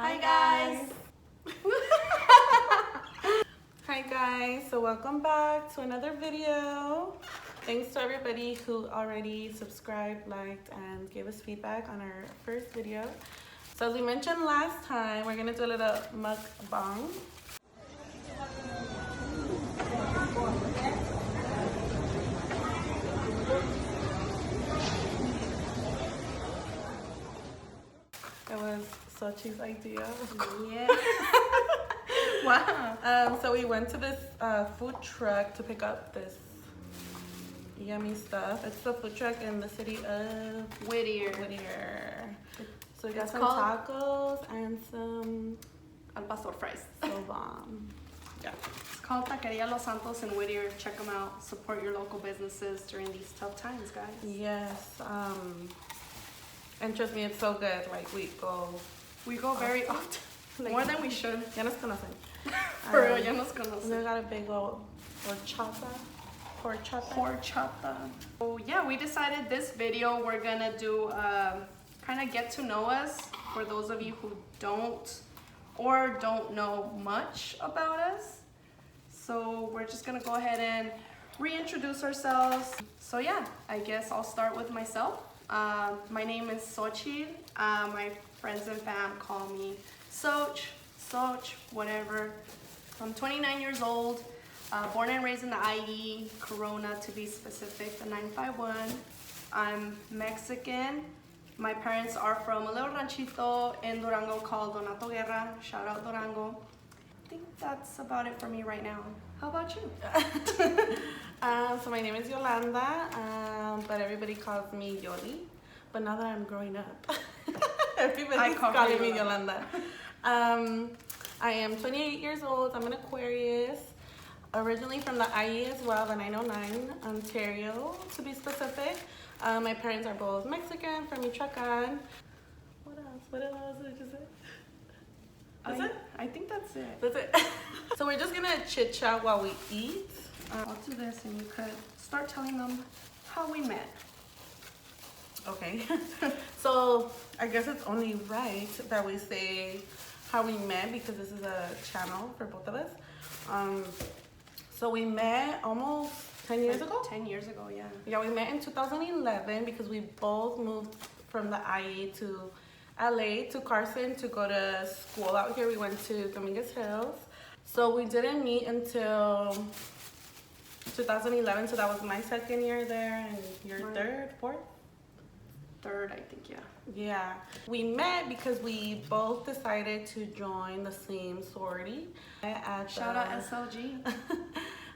Hi guys! Hi guys, so welcome back to another video. Thanks to everybody who already subscribed, liked, and gave us feedback on our first video. So as we mentioned last time, we're gonna do a little mukbang. It was Xochitl's idea. Yeah. Wow. So we went to this food truck to pick up this yummy stuff. It's the food truck in the city of Whittier. So we got some tacos and some Al pastor fries. so bomb. Yeah. It's called Taqueria Los Santos in Whittier. Check them out. Support your local businesses during these tough times, guys. Yes. And trust me, it's so good. Like we go very often. like, More than we should. Ya nos conocen. For real, ya nos conocen. We got a big old horchata. So yeah, we decided this video we're gonna do kind of get to know us for those of you who don't know much about us. So we're just gonna go ahead and reintroduce ourselves. So yeah, I guess I'll start with myself. My name is Xochitl. My friends and fam call me Soch, whatever. I'm 29 years old, born and raised in the IE, Corona to be specific, the 951. I'm Mexican. My parents are from a little ranchito in Durango called Donato Guerra. Shout out Durango. I think that's about it for me right now. How about you? So my name is Yolanda, but everybody calls me Yoli. But now that I'm growing up, everybody's calling me Yolanda. I am 28 years old. I'm an Aquarius, originally from the IE as well, the 909, Ontario to be specific. My parents are both Mexican, from Michoacan. What else? What else did you say? That's it? I think that's it. That's it. So we're just gonna chit chat while we eat. I'll do this and you could start telling them how we met. Okay. So I guess it's only right that we say how we met because this is a channel for both of us. So we met almost 10 years ago? 10 years ago, yeah. Yeah, we met in 2011 because we both moved from the IE to LA to Carson to go to school out here. We went to Dominguez Hills. So we didn't meet until 2011, so that was my second year there, and your fourth? Third, I think, yeah. Yeah. We met because we both decided to join the same sorority. Shout out SLG.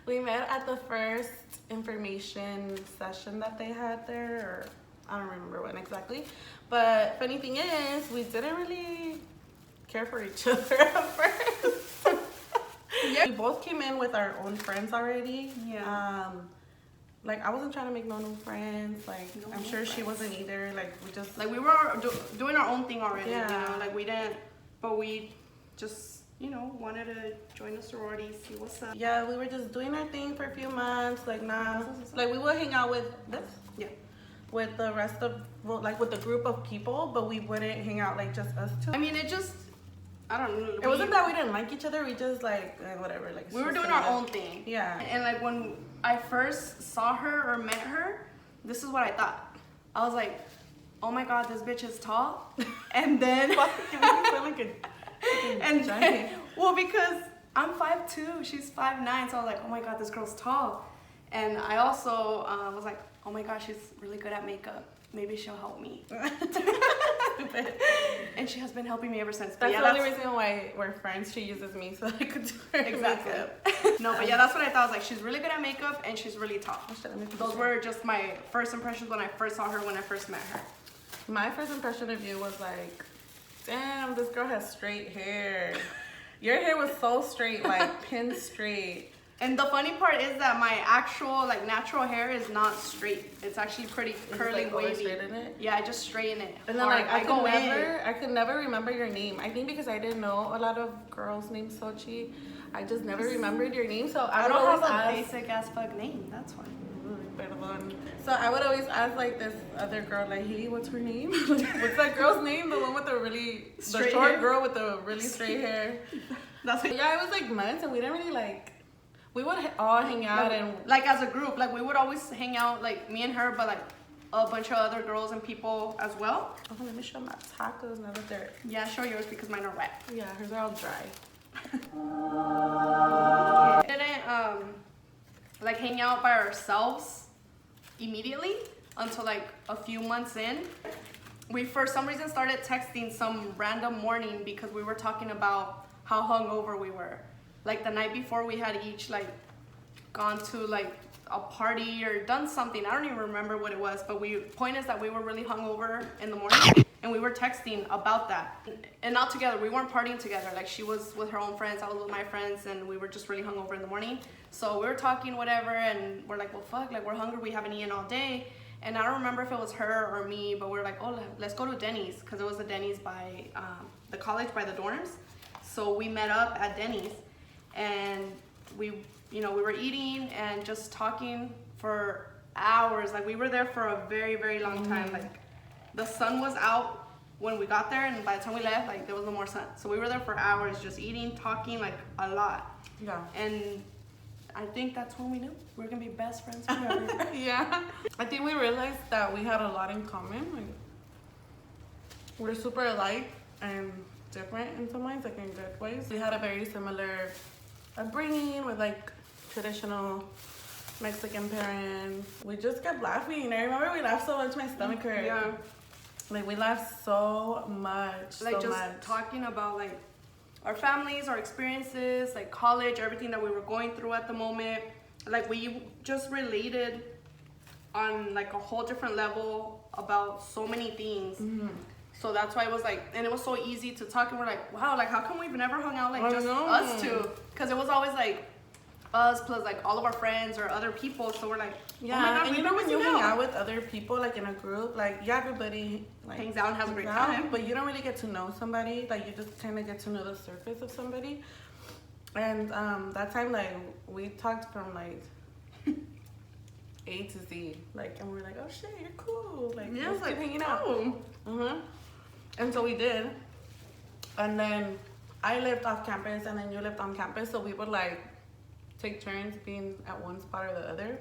We met at the first information session that they had there, or I don't remember when exactly. But funny thing is, we didn't really care for each other at first. Yeah. We both came in with our own friends already. Yeah. Like I wasn't trying to make no new friends. Like I'm sure she wasn't either. Like we just we were doing our own thing already. Yeah. You know, like we didn't, but we just wanted to join the sorority, see what's up. Yeah, we were just doing our thing for a few months. Like like we would hang out with with the rest of with the group of people, but we wouldn't hang out like just us two. I mean, I don't know. It wasn't that we didn't like each other. We just whatever. Like we were doing our own thing. Yeah. And like when I first saw her or met her, this is what I thought. I was like, oh my God, this bitch is tall. And then, well, because I'm 5'2", she's 5'9", so I was like, oh my God, this girl's tall. And I also was like, oh my gosh, she's really good at makeup. Maybe she'll help me. And she has been helping me ever since. That's the only reason why we're friends. She uses me so I could do her makeup. No, but yeah, that's what I thought. I was like, she's really good at makeup and she's really tall. Those were just my first impressions when I first saw her, when I first met her. My first impression of you was like, damn, this girl has straight hair. Your hair was so straight, like pin straight. And the funny part is that my actual natural hair is not straight. It's actually pretty curly, wavy. Straighten it? Yeah, I just straighten it. And then I could never remember your name. I think because I didn't know a lot of girls named Xochitl, I just never remembered your name. So I don't have a basic as fuck name. That's why. perdón. So I would always ask like this other girl, like, hey, what's her name? What's that girl's name? The one with the short hair? Girl with the really straight hair. That's it. Yeah, it was like months, and we didn't really like. We would all hang out and like as a group, like we would always hang out, like me and her, but like a bunch of other girls and people as well. Oh, let me show my tacos now that they're. Yeah, show yours because mine are wet. Yeah, hers are all dry. We didn't like hang out by ourselves immediately until like a few months in. We for some reason started texting some random morning because we were talking about how hungover we were. Like the night before we had each like gone to like a party or done something. I don't even remember what it was, but point is that we were really hungover in the morning and we were texting about that. And not together, we weren't partying together. Like she was with her own friends, I was with my friends, and we were just really hungover in the morning. So we were talking whatever and we're like, well fuck, like we're hungry, we haven't eaten all day. And I don't remember if it was her or me, but we're like, oh, let's go to Denny's, because it was the Denny's by the college, by the dorms. So we met up at Denny's and we were eating and just talking for hours. Like we were there for a very, very long time. Like the sun was out when we got there, and by the time we left, like there was no more sun. So we were there for hours just eating, talking, like a lot. Yeah. And I think that's when we knew we were gonna be best friends forever. Yeah. I think we realized that we had a lot in common. Like we're super alike and different in some ways, like in good ways. We had a very similar upbringing with like traditional Mexican parents. We just kept laughing. I remember we laughed so much my stomach hurt. Yeah. Like we laughed so much. Like just talking about like our families, our experiences, like college, everything that we were going through at the moment. Like we just related on like a whole different level about so many things. So that's why it was like, and it was so easy to talk, and we're like, wow, like how come we've never hung out like just us two? Because it was always like us plus like all of our friends or other people. So we're like, yeah. Oh my God, and you know when you hang out with other people like in a group, like yeah, everybody like hangs out and has a great time, but you don't really get to know somebody. Like you just kind of get to know the surface of somebody. And that time, like we talked from like A to Z, like, and we were like, oh shit, you're cool, like yeah, let's like keep hanging out. And so we did. And then I lived off campus, and then you lived on campus, so we would like take turns being at one spot or the other.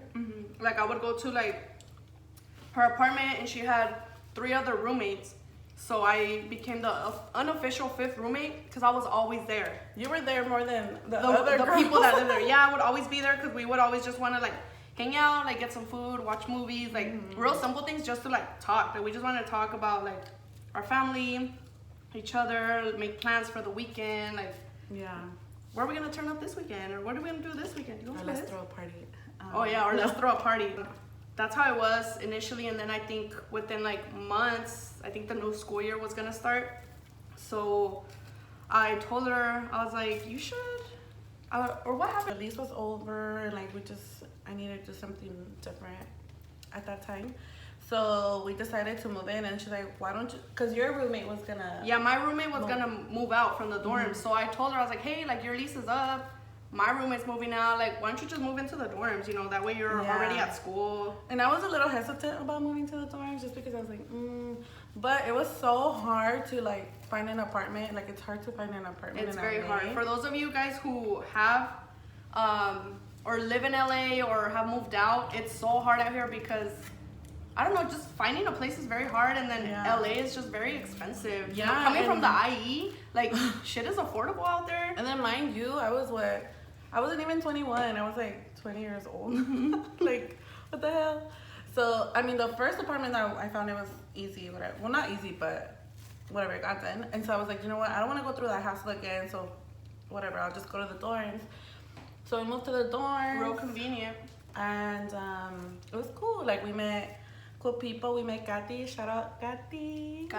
Like I would go to like her apartment, and she had 3 other roommates. So I became the unofficial 5th roommate because I was always there. You were there more than the people that lived there. Yeah, I would always be there because we would always just want to like hang out, like get some food, watch movies, like real simple things just to like talk. Like we just want to talk about like our family, each other, make plans for the weekend. Like yeah, where are we gonna turn up this weekend, or what are we gonna do this weekend? Let's throw a party. Oh yeah, or let's throw a party. That's how it was initially, and then I think within like months, I think the new school year was gonna start. So I told her, I was like, you should, or what happened? The lease was over, and like I needed to do something different at that time. So we decided to move in, and she's like, why don't you, because your roommate was gonna. Yeah, my roommate was gonna move out from the dorm. So I told her, I was like, hey, like your lease is up. My roommate's moving out, like why don't you just move into the dorms, you know, that way you're already at school. And I was a little hesitant about moving to the dorms just because I was like, but it was so hard to like find an apartment. Like it's hard to find an apartment. It's very hard. For those of you guys who have or live in LA or have moved out, it's so hard out here because I don't know, just finding a place is very hard, and then LA is just very expensive. Yeah, you know, coming from the IE, like shit is affordable out there. And then mind you, I wasn't even 21. I was like 20 years old. Like, what the hell? So, I mean, the first apartment that I found, it was easy, whatever. Well, not easy, but whatever, it got done. And so I was like, you know what? I don't want to go through that hassle again. So, whatever, I'll just go to the dorms. So we moved to the dorms. Real convenient. And it was cool. Like, we met cool people. We met Kathy. Shout out Kathy.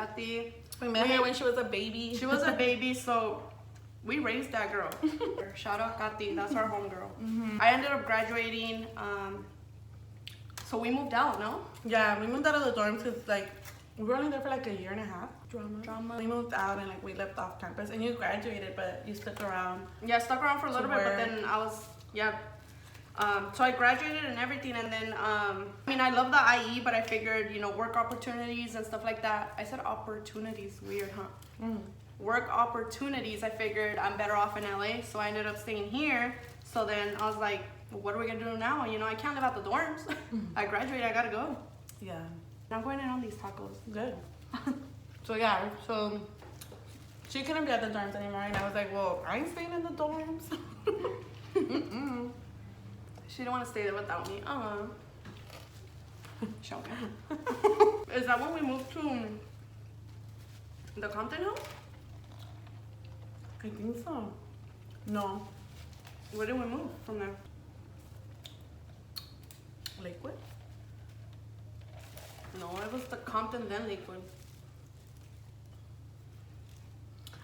We met her when she was a baby. She was a baby, so we raised that girl. Shout out Kathy, that's our homegirl. I ended up graduating, so we moved out, no? Yeah, we moved out of the dorms because like we were only there for like a year and a half. Drama. We moved out and like we lived off campus, and you graduated, but you stuck around. Yeah, I stuck around for a little bit, but then I So I graduated and everything, and then I mean, I love the IE, but I figured, you know, work opportunities and stuff like that. I said opportunities, weird, huh? Work opportunities, I figured I'm better off in LA, so I ended up staying here. So then I was like, well, what are we gonna do now? You know, I can't live out the dorms. I graduated, I gotta go. Yeah. Now I'm going in on these tacos. Good. So yeah, so she couldn't be at the dorms anymore, and I was like, well, I ain't staying in the dorms. She didn't want to stay there without me. Shocking. Is that when we moved to the Compton House? I think so. No. Where did we move from there? Lakewood? No, it was the Compton, then Lakewood.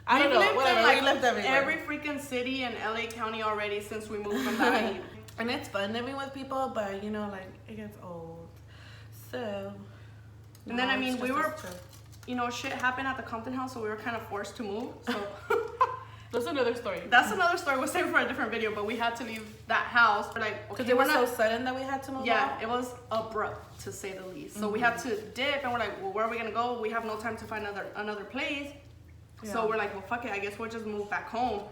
I don't know, lived whatever, in, like, we lived everywhere. Every freaking city in LA County already since we moved from that. And it's fun living with people, but you know, like, it gets old. So. And then, I mean, we were, you know, shit happened at the Compton House, so we were kind of forced to move. So. That's another story. That's another story. We'll save for a different video, but we had to leave that house. We're like, because it was so sudden that we had to move out. It was abrupt, to say the least. So we had to dip, and we're like, well, where are we gonna go? We have no time to find another place. Yeah. So we're like, well, fuck it. I guess we'll just move back home.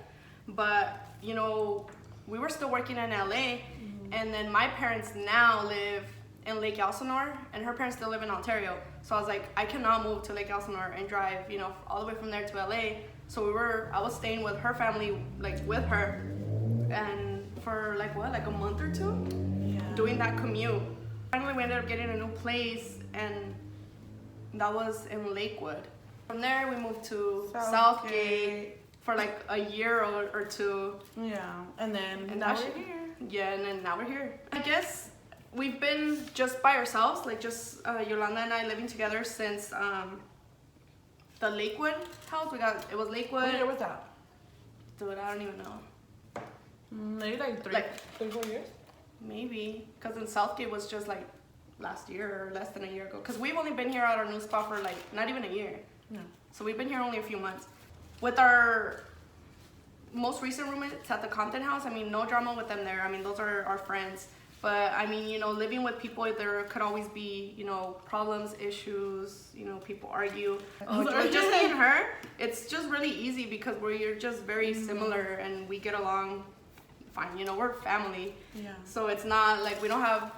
But, you know, we were still working in LA, and then my parents now live in Lake Elsinore, and her parents still live in Ontario. So I was like, I cannot move to Lake Elsinore and drive, you know, all the way from there to LA. So I was staying with her family, like with her, and for like what, like a month or two, doing that commute. Finally, we ended up getting a new place, and that was in Lakewood. From there, we moved to Southgate for like a year or two. Yeah, and now we're here. Yeah, and then now we're here. I guess we've been just by ourselves, like just Yolanda and I living together since the Lakewood house. It was Lakewood. What year was that? Dude, I don't even know. Maybe like 3-4 years? Maybe, because in Southgate was just like last year or less than a year ago. Because we've only been here at our new spot for like not even a year. No. So we've been here only a few months. With our most recent roommates at the Compton House, I mean, no drama with them there. I mean, those are our friends. But I mean, you know, living with people, there could always be, you know, problems, issues, you know, people argue. But just me and her, it's just really easy because we're just very similar and we get along fine. You know, we're family. Yeah. So it's not like we don't have,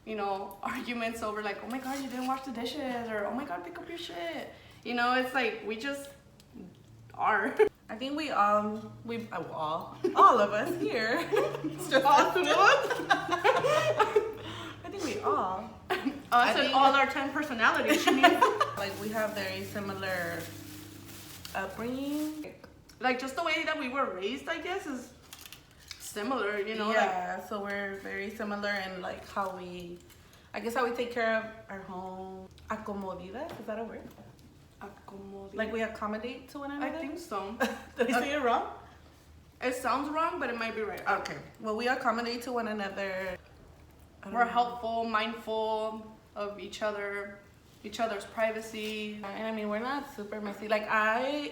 you know, arguments over like, oh my God, you didn't wash the dishes, or oh my God, pick up your shit. You know, it's like we just are. I think all of us here. It's just us two. I think we all. Us and all our 10 personalities. She means. Like we have very similar upbringing. Like just the way that we were raised, I guess, is similar. You know. Yeah. Like, so we're very similar in like how we take care of our home. Acomodida, is that a word? Like we accommodate to one another? I think so. Did I say it wrong? It sounds wrong, but it might be right. Okay. Well, we accommodate to one another. We're helpful, mindful of each other's privacy. And I mean, we're not super messy. Like I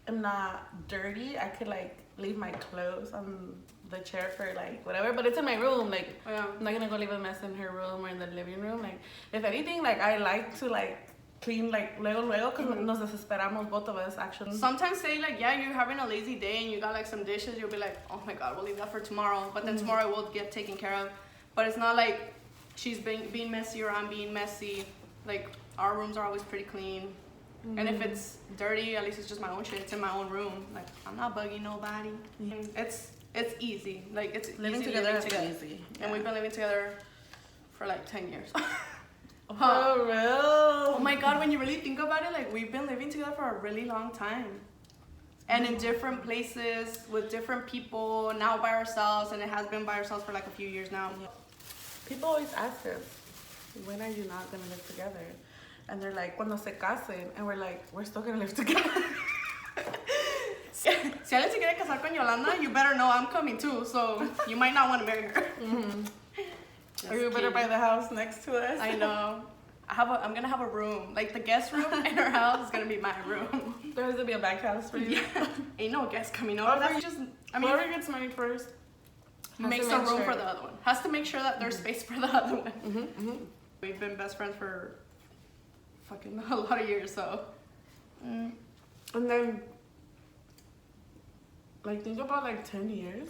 am not dirty. I could like leave my clothes on the chair for like whatever, but it's in my room. Like I'm not gonna go leave a mess in her room or in the living room. Like if anything, like I like to like clean like luego because nos desesperamos, both of us actually. Sometimes say like, yeah, you're having a lazy day and you got like some dishes, you'll be like, oh my God, we'll leave that for tomorrow. But then tomorrow it will get taken care of. But it's not like she's being messy or I'm being messy. Like our rooms are always pretty clean. And if it's dirty, at least it's just my own shit. It's in my own room. Like I'm not bugging nobody. It's easy. Like it's living together. Easy. Yeah. And we've been living together for like 10 years. For real? Oh my God, when you really think about it, like we've been living together for a really long time. And in different places, with different people, now by ourselves, and it has been by ourselves for like a few years now. People always ask us, when are you not gonna live together? And they're like, cuando se casen, and we're like, we're still gonna live together. Si alguien se quiere casar con Yolanda, you better know I'm coming too, so you might not want to marry her. Or you better buy the house next to us. I know. I'm gonna have a room. Like the guest room in her house is gonna be my room. There has to be a back house for you. Yeah. Ain't no guest coming over. Whoever gets married first. makes a room for the other one. Has to make sure that there's space for the other one. We've been best friends for fucking a lot of years, so. And then, like, think about like 10 years.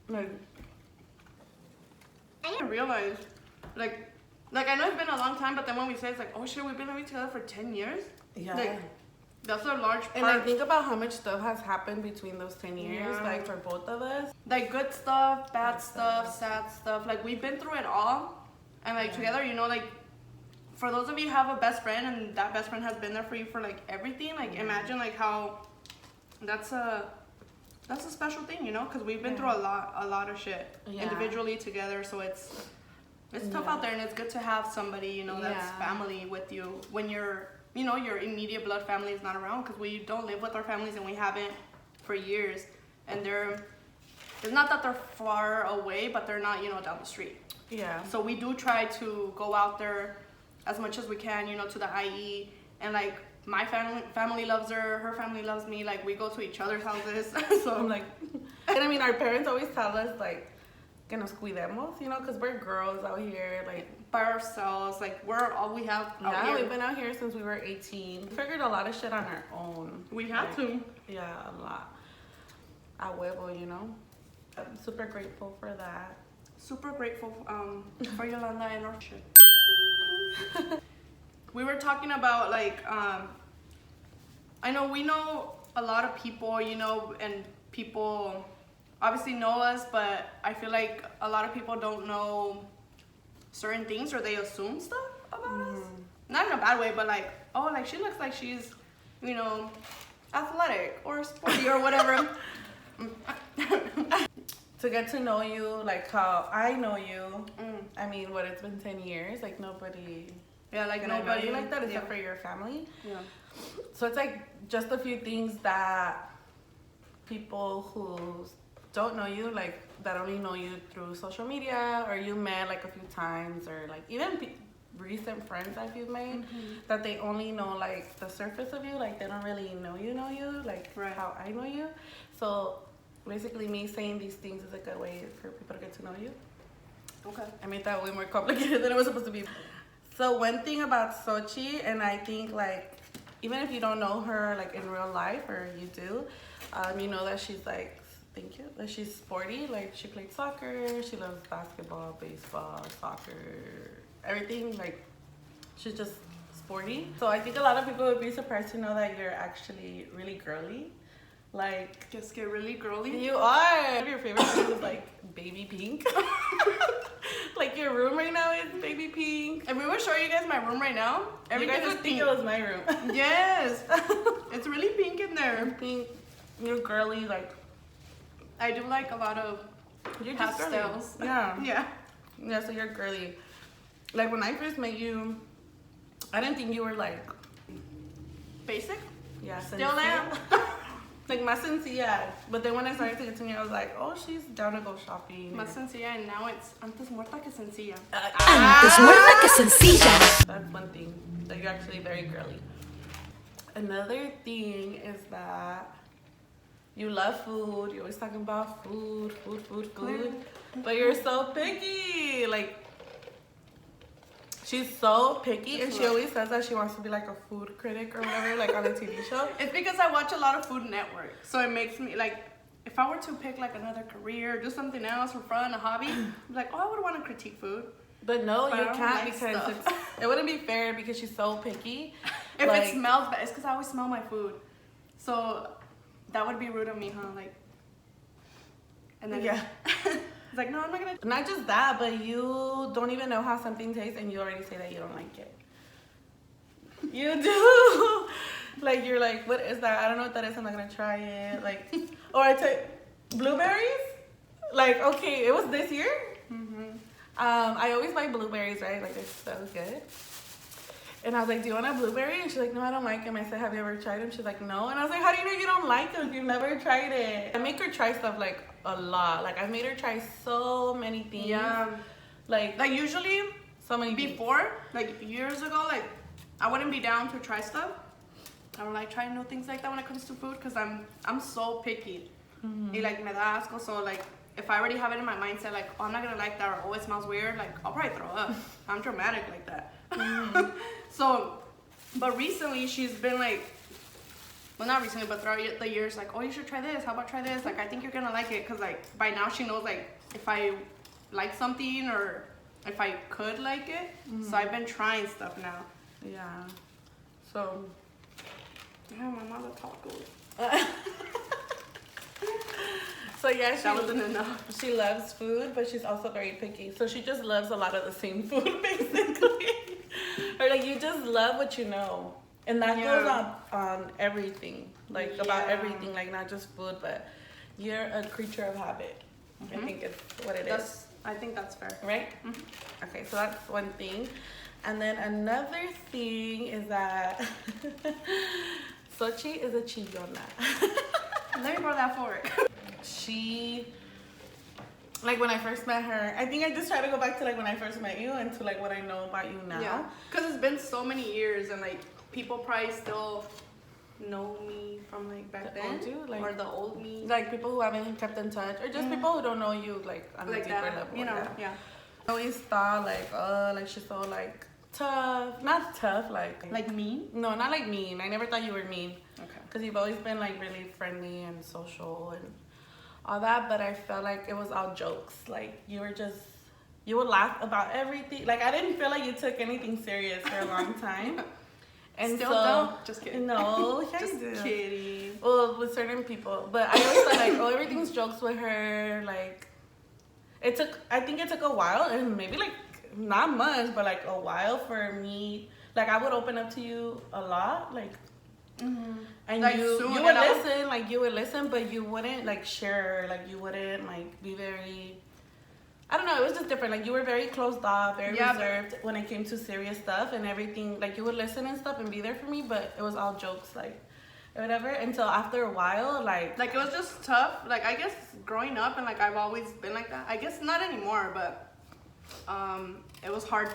Like, I didn't realize, like I know it's been a long time, but then when we say it's like, oh shit, we've been living together for 10 years. Yeah. Like, that's a large part. And I think about how much stuff has happened between those 10 years, like for both of us. Like good stuff, bad stuff, sad stuff. Like we've been through it all. And like together, you know, like for those of you who have a best friend and that best friend has been there for you for like everything, like imagine like how that's a special thing, you know, because we've been through a lot of shit individually together. So it's tough out there, and it's good to have somebody, you know, that's family with you when you're, you know, your immediate blood family is not around, because we don't live with our families and we haven't for years, and it's not that they're far away, but they're not, you know, down the street. Yeah. So we do try to go out there as much as we can, you know, to the IE, and like my family loves her family loves me, like we go to each other's houses. So I'm like, and I mean, our parents always tell us like, que nos cuidemos, you know, because we're girls out here, like by ourselves, like we're all we have out here. We've been out here since we were 18. We figured a lot of shit on our own. We had to. Yeah, a lot. A huevo, you know. I'm super grateful for that. Super grateful for Yolanda and our shit. We were talking about like, I know we know a lot of people, you know, and people obviously know us, but I feel like a lot of people don't know certain things, or they assume stuff about us. Not in a bad way, but like, oh, like she looks like she's, you know, athletic or sporty or whatever. To get to know you, like how I know you. I mean, what, it's been 10 years, like nobody. Yeah, like nobody know you like that except for your family. Yeah. So it's like just a few things that people who don't know you, like that only know you through social media, or you met like a few times, or like even recent friends that you've made, that they only know like the surface of you, like they don't really know you, like how I know you. So basically me saying these things is a good way for people to get to know you. Okay. I made that way more complicated than it was supposed to be. So one thing about Xochitl, and I think like, even if you don't know her like in real life, or you do, you know that she's like, thank you, that she's sporty. Like she played soccer, she loves basketball, baseball, soccer, everything. Like she's just sporty. So I think a lot of people would be surprised to know that you're actually really girly. Like, just get really girly. You are. One of your favorite things is like baby pink. Like your room right now is baby pink. And we will show you guys my room right now. Everything is pink. It was my room. Yes. It's really pink in there. Pink. You're girly. Like, I do like a lot of pastels. Yeah. Yeah, so you're girly. Like when I first met you, I didn't think you were like basic. Yeah. Still am. Like más sencilla, but then when I started to get to know you, I was like, oh, she's down to go shopping. Más sencilla, and now it's antes muerta que sencilla. Antes muerta que sencilla. That's one thing, that you're actually very girly. Another thing is that you love food. You're always talking about food. But you're so picky. Like, she's so picky, and she always says that she wants to be like a food critic or whatever, like on a TV show. It's because I watch a lot of Food Network, so it makes me like, if I were to pick like another career, do something else for fun, a hobby, I'm like, oh, I would want to critique food. But no, you can't, because it wouldn't be fair, because she's so picky. If like, it smells bad, it's because I always smell my food, so that would be rude of me, huh? Like, and then it's like, no, I'm not gonna. Not just that, but you don't even know how something tastes, and you already say that you don't like it. You do. Like, you're like, what is that? I don't know what that is. I'm not gonna try it. Like, or I take blueberries. Like, okay, it was this year. I always buy blueberries, right? Like, they're so good. And I was like, do you want a blueberry? And she's like, no, I don't like them. I said, have you ever tried them? She's like, no. And I was like, how do you know you don't like them if you've never tried it? I make her try stuff like a lot. Like, I've made her try so many things. Yeah. Like usually, so many before, things. Like years ago, like I wouldn't be down to try stuff. I don't like trying new things like that when it comes to food, because I'm so picky. Y like me da asco, so like if I already have it in my mindset, like, oh, I'm not gonna like that, or oh, it smells weird, like, I'll probably throw up. I'm dramatic like that. So, but recently she's been like, well, not recently, but throughout the years, like, oh, you should try this. How about try this? Like, I think you're gonna like it, cause like by now she knows like if I like something or if I could like it. So I've been trying stuff now. Yeah. So. Damn, my mother tacos. So yeah, That wasn't enough. She loves food, but she's also very picky. So she just loves a lot of the same food, basically. Or like you just love what you know, and that goes on everything, like about everything, like not just food, but you're a creature of habit. I think it's what it is. I think that's fair. Right? Okay, so that's one thing. And then another thing is that Xochitl is a chillona. Let me borrow that fork. She, like when I first met her, I think I just try to go back to like when I first met you and to like what I know about you now. Yeah, because it's been so many years and like people probably still know me from like back then, like, or the old me. Like people who haven't kept in touch, or just people who don't know you like on like a deeper that, level. you know, yeah. I always thought like, oh, like she's so like tough, not tough, like mean. No, not like mean. I never thought you were mean. Okay. Because you've always been like really friendly and social and all that, but I felt like it was all jokes. Like you would laugh about everything. Like I didn't feel like you took anything serious for a long time. And still don't. Just kidding. No, just kidding. Well, with certain people, but I always thought like, oh, everything's jokes with her. Like I think it took a while, and maybe like not much, but like a while for me. Like I would open up to you a lot, like. And like you would listen, but you wouldn't like share, like you wouldn't like be very, I don't know, it was just different. Like you were very closed off, very reserved when it came to serious stuff and everything. Like you would listen and stuff and be there for me, but it was all jokes, like whatever. Until after a while, like it was just tough. Like I guess growing up and like I've always been like that. I guess not anymore, but it was hard.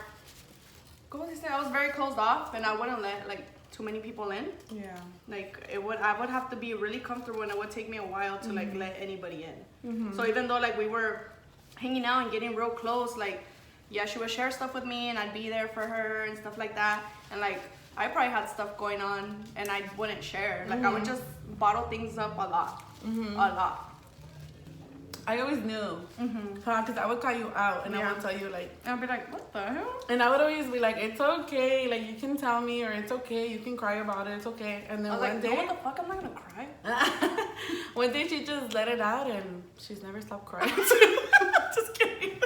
What was I say? I was very closed off, and I wouldn't let like too many people in. Yeah. Like I would have to be really comfortable, and it would take me a while to like let anybody in. So even though like we were hanging out and getting real close, like yeah, she would share stuff with me and I'd be there for her and stuff like that. And like I probably had stuff going on and I wouldn't share. Like I would just bottle things up a lot. A lot. I always knew, because I would call you out and I would tell you like, and I'd be like, what the hell? And I would always be like, it's okay, like you can tell me, or it's okay, you can cry about it, it's okay. And then I was one like, day, no, what the fuck, I'm not gonna cry. one day she just let it out and she's never stopped crying. Just kidding.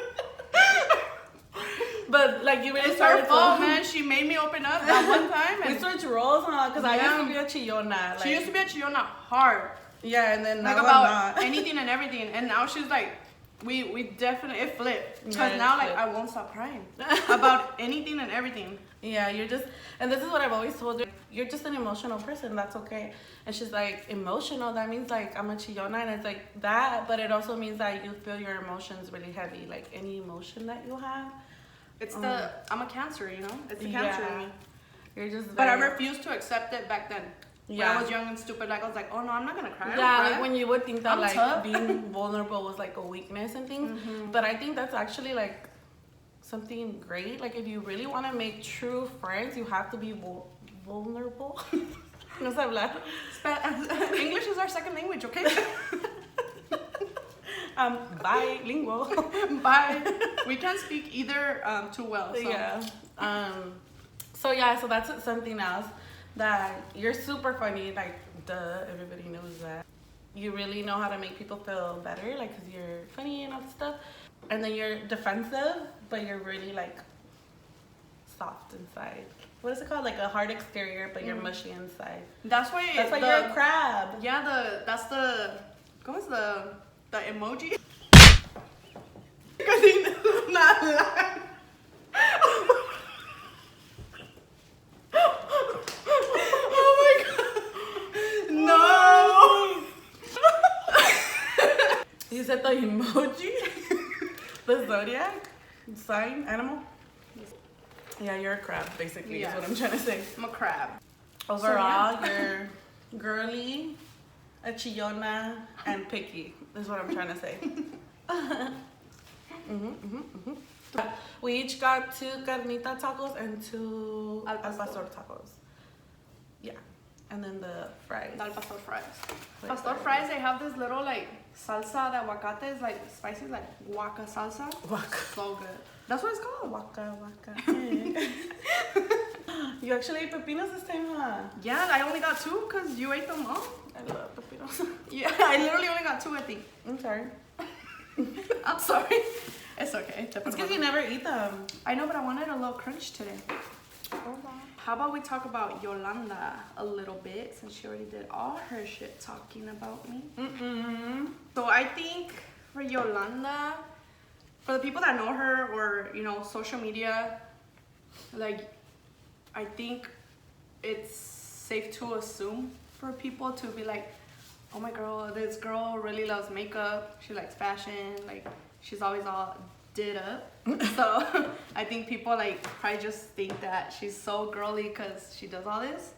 But like you really started it's her fault, man. She made me open up that one time. And we switched roles, huh? Because I used to be a chillona. Like, she used to be a chillona hard. Yeah, and then like now about anything and everything, and now she's like, we definitely it flipped. Because now like I won't stop crying about anything and everything. Yeah, you're just, and this is what I've always told her. You're just an emotional person. That's okay. And she's like, emotional. That means like I'm a chillona, and it's like that, but it also means that you feel your emotions really heavy. Like any emotion that you have. It's I'm a Cancer, you know. It's the Cancer in me. You're just. But I refused to accept it back then. Yeah. When I was young and stupid, like I was like, oh no, I'm not gonna cry. Yeah, like when you would think that I'm like tough. being vulnerable was like a weakness and things, but I think that's actually like something great. Like if you really want to make true friends, you have to be vulnerable. No sé hablar. English is our second language, okay? Bilingual. Bye. We can't speak either too well. So. Yeah. So that's something else. That you're super funny, like duh, everybody knows that. You really know how to make people feel better, like because you're funny and all that stuff. And then you're defensive, but you're really like soft inside. What is it called? Like a hard exterior, but you're mushy inside. That's why you're a crab. Yeah, that's the emoji. Because he's not lying. You said the emoji? The zodiac? Sign? Animal? Yeah, you're a crab, basically, is what I'm trying to say. I'm a crab. Overall, you're girly, a chillona, and picky, is what I'm trying to say. We each got 2 carnita tacos and 2 al pastor tacos. Yeah. And then the fries. The al pastor fries. Pastor fries, they have this little like salsa that aguacate is like spicy, like waka salsa. Waka. So good. That's what it's called. Waka waka. You actually ate pepinos this time, huh? Yeah, I only got 2 because you ate them all. I love pepinos. Yeah, I literally only got 2, I think. I'm sorry. I'm sorry. It's okay. It's because you never eat them. I know, but I wanted a little crunch today. How about we talk about Yolanda a little bit, since she already did all her shit talking about me. So I think for Yolanda, for the people that know her or, you know, social media, like, I think it's safe to assume for people to be like, oh my girl, this girl really loves makeup. She likes fashion. Like, she's always all did up. So I think people like probably just think that she's so girly because she does all this.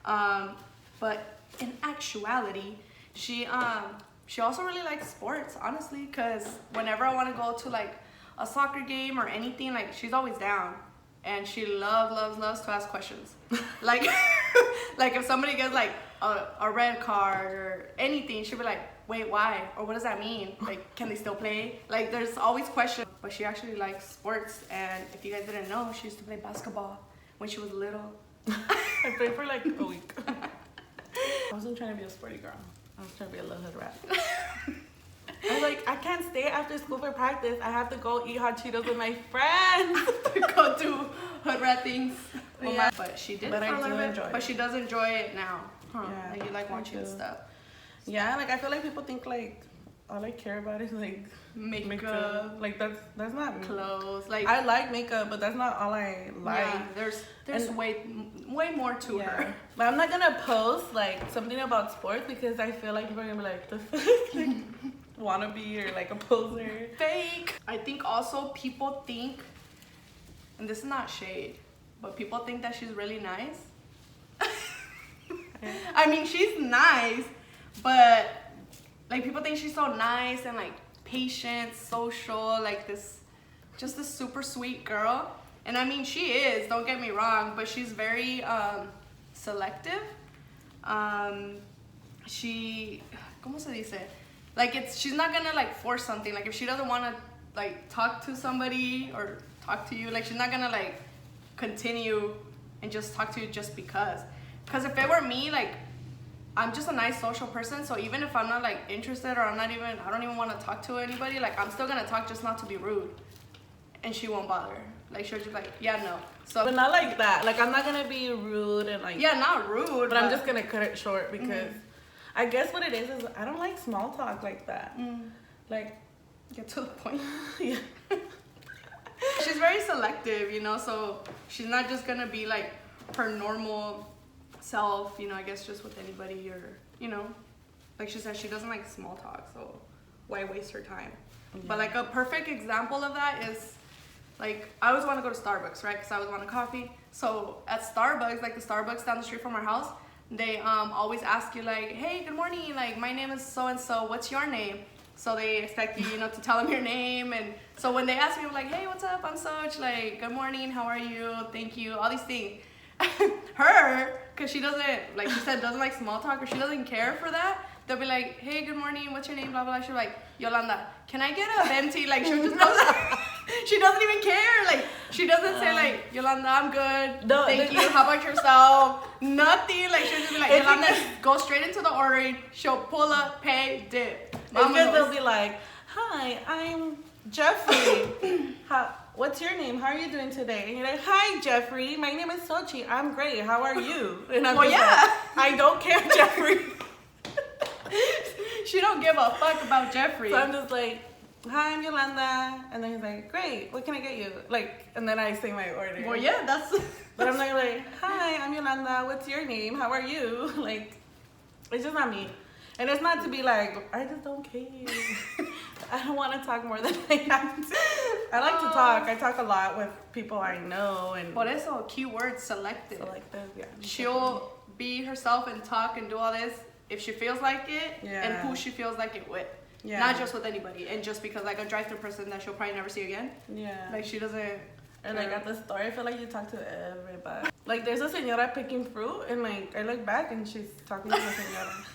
But in actuality, she also really likes sports, honestly, because whenever I want to go to like a soccer game or anything, like she's always down. And she loves to ask questions. Like, like if somebody gets like a red card or anything, she'll be like, wait, why? Or what does that mean? Like, can they still play? Like, there's always questions. But she actually likes sports. And if you guys didn't know, she used to play basketball when she was little. I played for like a week. I wasn't trying to be a sporty girl. I was trying to be a little hood rat. I was like, I can't stay after school for practice. I have to go eat hot Cheetos with my friends. To go do hood rat things. Yeah. But she did But for I a little do bit. enjoy it. But she does enjoy it now. Huh? Yeah, like you like watching stuff. Yeah, like I feel like people think like all I care about is like makeup. Like that's not me. Clothes. Like I like makeup, but that's not all I like. Yeah, there's way more to her. But I'm not gonna post like something about sports because I feel like people are gonna be like the fuck, like, wannabe or like a poser. Fake. I think also people think, and this is not shade, but people think that she's really nice. I mean, she's nice, but like people think she's so nice and like patient, social, like this super sweet girl. And I mean, she is, don't get me wrong, but she's very selective. She, ¿cómo se dice? Like she's not gonna like force something. Like if she doesn't want to like talk to somebody or talk to you, like she's not gonna like continue and just talk to you just because. Because if it were me, like I'm just a nice social person, so even if I'm not like interested or I don't even want to talk to anybody, like I'm still gonna talk, just not to be rude. And she won't bother. Like she'll just like, yeah, no. So but not like that. Like I'm not gonna be rude and like, yeah, not rude, but I'm just gonna cut it short because I guess what it is I don't like small talk like that. Like get to the point. Yeah. She's very selective, you know, so she's not just gonna be like her normal self, you know, I guess just with anybody, or you know, like she said, she doesn't like small talk, so why waste her time? But like a perfect example of that is like I always want to go to Starbucks, right? Because I always want a coffee. So at Starbucks, like the Starbucks down the street from our house, they always ask you like, hey, good morning, like my name is so and so, what's your name? So they expect you, you know, to tell them your name. And so when they ask me, I'm like, hey, what's up? I'm Xoch. Like, good morning, how are you? Thank you, all these things. Her, because she doesn't, like she said, doesn't like small talk, or she doesn't care for that. They'll be like, hey, good morning, what's your name, blah, blah, blah. She'll be like, Yolanda, can I get a venti? Like, she'll just go, she doesn't even care. Like, she doesn't say like, Yolanda, I'm good, thank you, how about yourself? Nothing. Like, she'll just be like, Yolanda, go straight into the ordering. She'll pull up, pay, dip. Because they'll be like, hi, I'm Jeffrey. What's your name? How are you doing today? And you're like, hi, Jeffrey. My name is Xochitl. I'm great. How are you? And I'm well, yeah. Like, I don't care, Jeffrey. She don't give a fuck about Jeffrey. So I'm just like, hi, I'm Yolanda. And then he's like, great. What can I get you? Like, and then I say my order. Well, yeah, that's. But I'm like, hi, I'm Yolanda. What's your name? How are you? Like, it's just not me. And it's not to be like, I just don't care. I don't want to talk more than I have to. I like to talk. I talk a lot with people I know. And por eso, keyword selective. Selective, yeah. She'll be herself and talk and do all this if she feels like it, yeah. and who she feels like it with. Yeah. Not just with anybody. And just because like a drive-through person that she'll probably never see again. Yeah. Like she doesn't. And like at the store, I feel like you talk to everybody. Like there's a señora picking fruit, and like I look back and she's talking to the señora.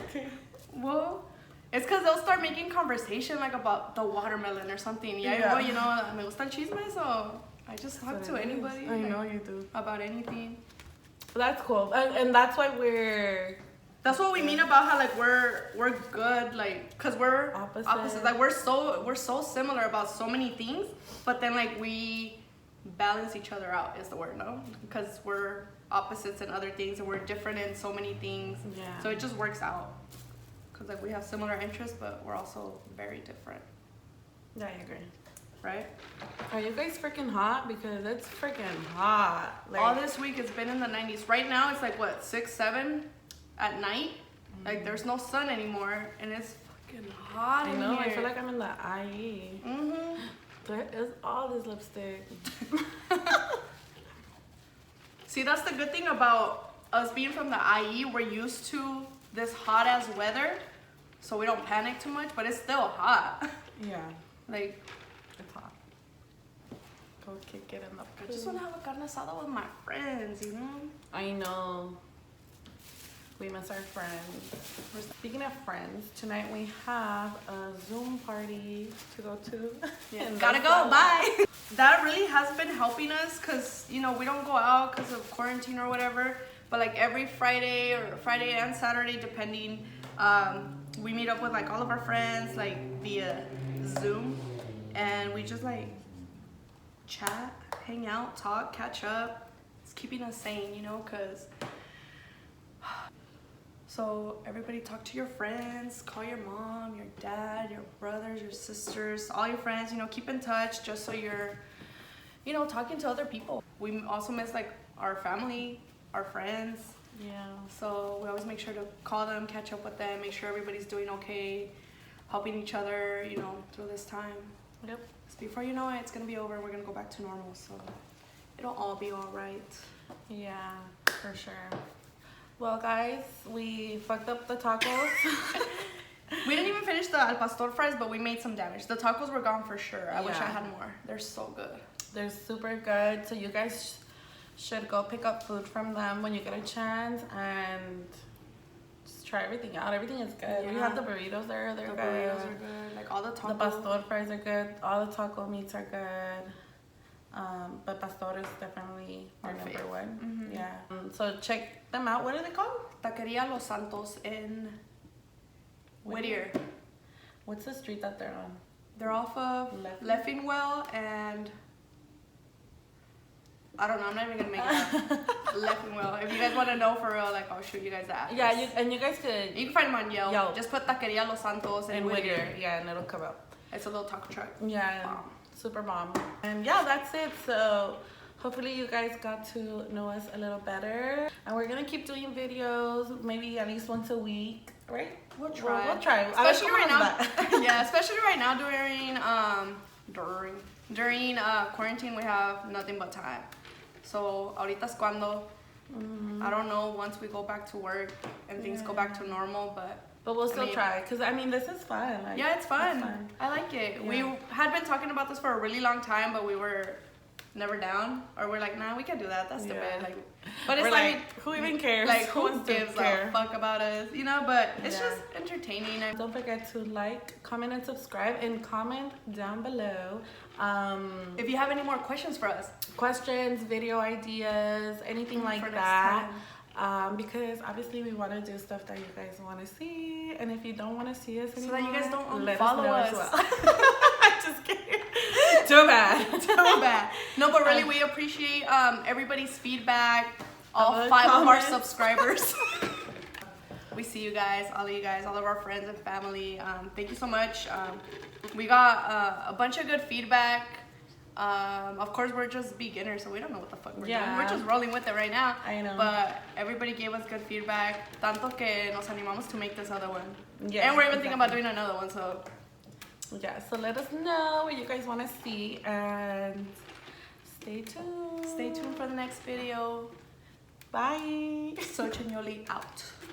Okay. Well, it's because they'll start making conversation like about the watermelon or something. Yeah. Well, you know, me gusta el chisme, so I just talk to anybody. I know you do. About anything. That's cool, and that's why That's what we mean about how like we're good, like, cause we're opposites. Like we're so similar about so many things, but then like we balance each other out is the word, no? Because we're opposites in other things and we're different in so many things. Yeah. So it just works out. Cause like we have similar interests, but we're also very different. Yeah, I agree. Right? Are you guys freaking hot? Because it's freaking hot. Like, all this week it's been in the 90s. Right now it's like what, 6, 7 at night? Like there's no sun anymore and it's fucking hot in here. I feel like I'm in the IE. Mm-hmm. There is all this lipstick. See, that's the good thing about us being from the IE. We're used to this hot ass weather, so we don't panic too much, but it's still hot. Yeah. Like, it's hot. Go kick it in the I just want to have a carne asada with my friends, you know? I know. We miss our friends. Speaking of friends, tonight we have a Zoom party to go to. Yeah. Gotta go, bye. That really has been helping us because, you know, we don't go out because of quarantine or whatever. But like every Friday and Saturday, depending, we meet up with like all of our friends, like via Zoom. And we just like chat, hang out, talk, catch up. It's keeping us sane, you know, because... So everybody talk to your friends, call your mom, your dad, your brothers, your sisters, all your friends, you know, keep in touch just so you're, you know, talking to other people. We also miss like our family, our friends. Yeah. So we always make sure to call them, catch up with them, make sure everybody's doing okay, helping each other, you know, through this time. Yep. So before you know it, it's gonna be over. We're gonna go back to normal. So it'll all be all right. Yeah, for sure. Well, guys, we fucked up the tacos. We didn't even finish the al pastor fries, but we made some damage. The tacos were gone for sure. I wish I had more. They're so good. They're super good. So you guys should go pick up food from them when you get a chance and just try everything out. Everything is good. Yeah. We have the burritos there. They're good. The burritos are good. Like all the tacos. The pastor fries are good. All the taco meats are good. But pastor is definitely our number one. Mm-hmm. Yeah. So check them out. What are they called? Taqueria Los Santos in Whittier. What's the street that they're on? They're off of Leffingwell and I don't know. I'm not even gonna make it up. Leffingwell. If you guys want to know for real, like I'll shoot you guys that. Yeah, you guys could. You can find them on Yelp. Just put Taqueria Los Santos in Whittier. Yeah, and it'll come up. It's a little taco truck. Yeah. Bomb. Super bomb. And yeah, that's it. So hopefully you guys got to know us a little better. And we're gonna keep doing videos, maybe at least once a week, right? We'll try. We'll try. Especially right now. Yeah, especially right now during quarantine, we have nothing but time. So ahorita es cuando. I don't know once we go back to work and things go back to normal, but we'll still try, because I mean, this is fun. Like, yeah, it's fun. I like it. Yeah. We had been talking about this for a really long time, but we were never down, or we're like, nah, we can't do that. That's stupid. Like, but it's like, who even cares? Like, who gives a fuck about us, you know? But it's just entertaining. Don't forget to like, comment, and subscribe, and comment down below. If you have any more questions for us, questions, video ideas, anything like that. Because obviously we want to do stuff that you guys want to see, and if you don't want to see us anymore, so that you guys don't unfollow us. Well. Just kidding. Too bad. Too bad. No, but really, we appreciate everybody's feedback. All 5 of our subscribers. We see you guys, all of our friends and family. Thank you so much. We got a bunch of good feedback. Of course, we're just beginners, so we don't know what the fuck we're doing. We're just rolling with it right now. I know. But everybody gave us good feedback. Tanto que nos animamos to make this other one. Yeah, and we're even thinking about doing another one, so. Yeah, so let us know what you guys want to see, and stay tuned. Stay tuned for the next video. Bye. Xochitl Yolanda out.